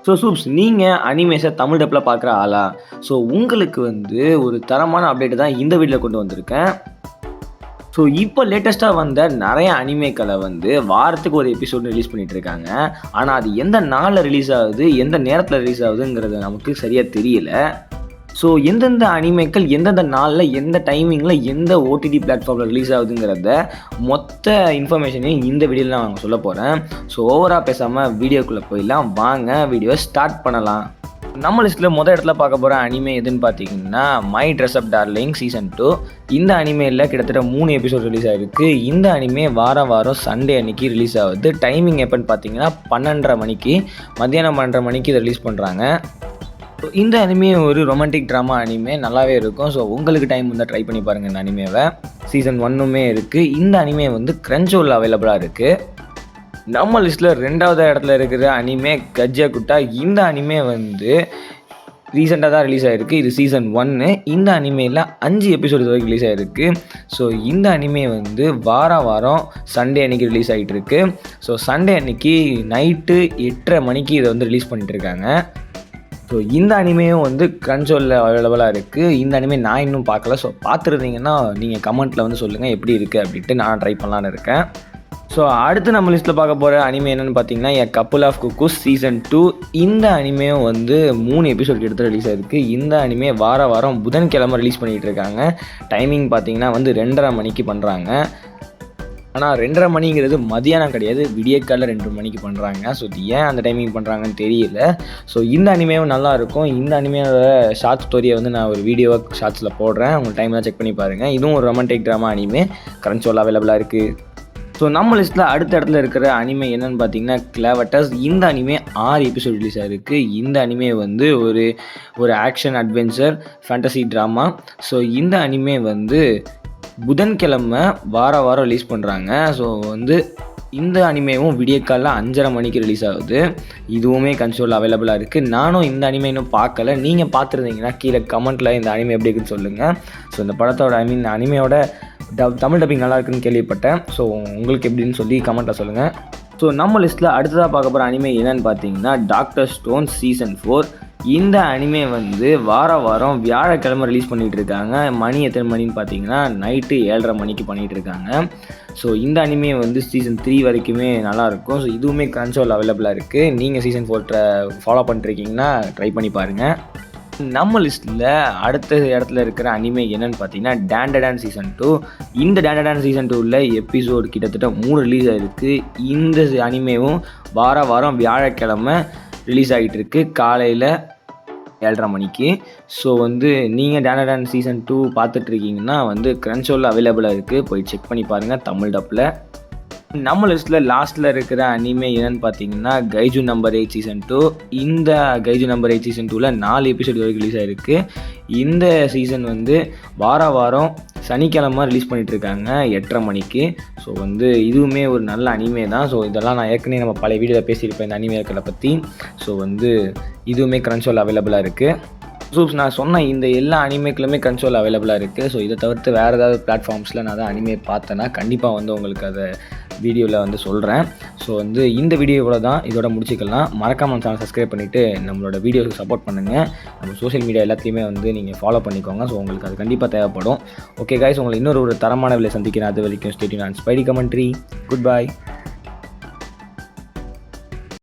So soups, நீங்கள் animation Tamil டப்பில் பார்க்குற ஆளா? ஸோ உங்களுக்கு ஒரு தரமான அப்டேட் தான் இந்த வீடியோவில் கொண்டு வந்திருக்கேன். ஸோ இப்போ லேட்டஸ்ட்டாக வந்த நிறைய அனிமேக்களை வாரத்துக்கு ஒரு எபிசோடு ரிலீஸ் பண்ணிகிட்ருக்காங்க. ஆனால் அது எந்த நாளில் ரிலீஸ் ஆகுது, எந்த நேரத்தில் ரிலீஸ் ஆகுதுங்கிறது நமக்கு சரியாக தெரியல. ஸோ எந்தெந்த அனிமேக்கள் எந்தெந்த நாளில் எந்த டைமிங்கில் எந்த ஓடிடி பிளாட்ஃபார்மில் ரிலீஸ் ஆகுதுங்கிறத மொத்த இன்ஃபர்மேஷனையும் இந்த வீடியோவில் நான் சொல்ல போகிறேன். ஸோ ஓவராக பேசாமல் வீடியோக்குள்ளே போயிடலாம். வாங்க வீடியோவை ஸ்டார்ட் பண்ணலாம். நம்ம லிஸ்ட்டில் மொதல் இடத்துல பார்க்க போகிற அனிமே எதுன்னு பார்த்தீங்கன்னா my dress up darling season 2. இந்த அனிமேயில் கிட்டத்தட்ட 3 எபிசோட் ரிலீஸ் ஆகிருக்கு. இந்த அனிமே வாரம் சண்டே அன்றைக்கி ரிலீஸ் ஆகுது. டைமிங் எப்போன்னு பார்த்தீங்கன்னா 12:30 மணிக்கு, மத்தியானம் 12:30 மணிக்கு இதை ரிலீஸ் பண்ணுறாங்க. இந்த அனிமே ஒரு ரொமான்டிக் ட்ராமா அனிமே, நல்லாவே இருக்கும். ஸோ உங்களுக்கு டைம் ட்ரை பண்ணி பாருங்கள் இந்த அனிமேவை. சீசன் 1மே இருக்குது. இந்த அனிமே Crunchyroll அவைலபிளாக இருக்குது. நம்ம லிஸ்ட்டில் 2வது இடத்துல இருக்கிற அனிமே கஜ்ஜாகுட்டா. இந்த அனிமே ரீசெண்டாக தான் ரிலீஸ் ஆகிருக்கு. இது சீசன் 1. இந்த அனிமேயில் 5 எபிசோடு வரைக்கும் ரிலீஸ் ஆகிருக்கு. ஸோ இந்த அனிமே வாரம் சண்டே அன்றைக்கி ரிலீஸ் ஆகிட்டுருக்கு. ஸோ சண்டே அன்றைக்கி நைட்டு 8:30 மணிக்கு இதை ரிலீஸ் பண்ணிட்டுருக்காங்க. ஸோ இந்த அனிமேயும் Crunchyroll அவைலபிளாக இருக்குது. இந்த அனிமே நான் இன்னும் பார்க்கல. ஸோ பார்த்துருந்தீங்கன்னா நீங்கள் கமெண்ட்டில் சொல்லுங்கள் எப்படி இருக்குது அப்படின்ட்டு நான் ட்ரை பண்ணலான்னு இருக்கேன். ஸோ அடுத்து நம்ம லிஸ்ட்டில் பார்க்க போகிற அனிமே என்னென்னு பார்த்தீங்கன்னா எ கப்புள் ஆஃப் குக்கூஸ் சீசன் 2. இந்த அனிமேயும் 3 எபிசோட் எடுத்து ரிலீஸ் ஆகிருக்கு. இந்த அனிமே வாரம் புதன்கிழமை ரிலீஸ் பண்ணிகிட்டு இருக்காங்க. டைமிங் பார்த்தீங்கன்னா 2:30 மணிக்கு பண்ணுறாங்க. ஆனால் 2:30 மணிங்கிறது மதியானம் கிடையாது, விடியற்காலில் 2 மணிக்கு பண்ணுறாங்க. ஸோ இது ஏன் அந்த டைமிங் பண்ணுறாங்கன்னு தெரியல. ஸோ இந்த அனிமேவும் நல்லாயிருக்கும். இந்த அனிமையோட ஷார்ட் ஸ்டோரியை நான் ஒரு வீடியோவாக ஷார்ட்ஸில் போடுறேன். உங்கள் டைம் தான் செக் பண்ணி பாருங்கள். இதுவும் ஒரு ரொமான்டிக் ட்ராமா அனிமே, Crunchyroll அவைலபிளாக இருக்குது. ஸோ நம்ம லிஸ்ட்டில் அடுத்த இடத்துல இருக்கிற அனிமே என்னென்னு பார்த்தீங்கன்னா கிளாவட்டஸ். இந்த அனிமே 6 எபிசோட் ரிலீஸ் ஆகிருக்கு. இந்த அனிமே ஒரு action adventure fantasy drama. So இந்த அனிமே புதன்கிழமை வாரம் ரிலீஸ் பண்ணுறாங்க. ஸோ இந்த அனிமேவும் விடியற்காலில் 5:30 மணிக்கு ரிலீஸ் ஆகுது. இதுவுமே Crunchyroll அவைலபிளாக இருக்குது. நானும் இந்த அனிமே இன்னும் பார்க்கல. நீங்கள் பார்த்துருந்தீங்கன்னா கீழே கமெண்ட்டில் இந்த அனிமே எப்படி இருக்குன்னு சொல்லுங்கள். ஸோ இந்த படத்தோட இந்த அனிமையோட தமிழ் டப்பிங் நல்லா இருக்குன்னு கேள்விப்பட்டேன். ஸோ உங்களுக்கு எப்படின்னு சொல்லி கமெண்ட்டில் சொல்லுங்கள். ஸோ நம்ம லிஸ்ட்டில் அடுத்ததாக பார்க்க போகிற அனிமே என்னென்னு பார்த்தீங்கன்னா டாக்டர் ஸ்டோன் சீசன் 4. இந்த அனிமே வாரம் வியாழக்கிழமை ரிலீஸ் பண்ணிகிட்டு இருக்காங்க. மணி எத்தனை மணின்னு பார்த்தீங்கன்னா நைட்டு 7:30 மணிக்கு பண்ணிகிட்டு இருக்காங்க. ஸோ இந்த அனிமே சீசன் 3 வரைக்குமே நல்லாயிருக்கும். ஸோ இதுவுமே Crunchyroll அவைலபிளாக இருக்குது. நீங்கள் சீசன் 4 ஃபாலோ பண்ணிட்டுருக்கீங்கன்னா ட்ரை பண்ணி பாருங்கள். நம்ம லிஸ்ட்டில் அடுத்த இடத்துல இருக்கிற அனிமே என்னென்னு பார்த்தீங்கன்னா டேண்டடான் சீசன் 2. இந்த டேண்டடான் சீசன் 2ல் எபிசோடு கிட்டத்தட்ட 3 ரிலீஸ் ஆகிருக்கு. இந்த அனிமேவும் வாரம் வியாழக்கிழமை ரிலீஸ் ஆகிட்டு இருக்கு காலையில் 7:30 மணிக்கு. ஸோ நீங்கள் டேண்டடான் சீசன் 2 பார்த்துட்ருக்கீங்கன்னா Crunchyroll அவைலபிளாக இருக்குது. போய் செக் பண்ணி பாருங்கள் தமிழ் டப்பில். நம்ம லிஸ்ட்டில் லாஸ்ட்டில் இருக்கிற அனிமே என்னென்னு பார்த்தீங்கன்னா கைஜு நம்பர் 8 சீசன் 2. இந்த கைஜு நம்பர் 8 சீசன் 2ல் 4 எபிசோடு வரைக்கும் ரிலீஸ் ஆகிருக்கு. இந்த சீசன் வாரம் சனிக்கிழமை ரிலீஸ் பண்ணிகிட்ருக்காங்க 8:30 மணிக்கு. ஸோ இதுவுமே ஒரு நல்ல அனிமே தான். ஸோ இதெல்லாம் நான் ஏற்கனவே நம்ம பழைய வீடியோவில் பேசியிருப்பேன் இந்த அனிமேக்களை பற்றி. ஸோ இதுவுமே Crunchyroll அவைலபிளாக இருக்குது. ஸோ நான் சொன்ன இந்த எல்லா அனிமேக்களுமே Crunchyroll அவைலபிளாக இருக்குது. ஸோ இதை தவிர்த்து வேறு ஏதாவது பிளாட்ஃபார்ம்ஸில் நான் தான் அனிமே பார்த்தேன்னா கண்டிப்பாக உங்களுக்கு அதை வீடியோவில் சொல்கிறேன். ஸோ இந்த வீடியோவோட தான் இதோட முடிச்சிக்கலாம். மறக்காமல் சேனல் சப்ஸ்கிரைப் பண்ணிவிட்டு நம்மளோட வீடியோஸுக்கு சப்போர்ட் பண்ணுங்கள். நம்ம சோஷியல் மீடியா எல்லாத்தையுமே நீங்கள் ஃபாலோ பண்ணிக்கோங்க. ஸோ உங்களுக்கு அது கண்டிப்பாக தேவைப்படும். ஓகே கைஸ், உங்களை இன்னொரு தரமான வேலையை சந்திக்கிறேன். அது வரைக்கும் stay tuned and Spidey commentary. Good bye.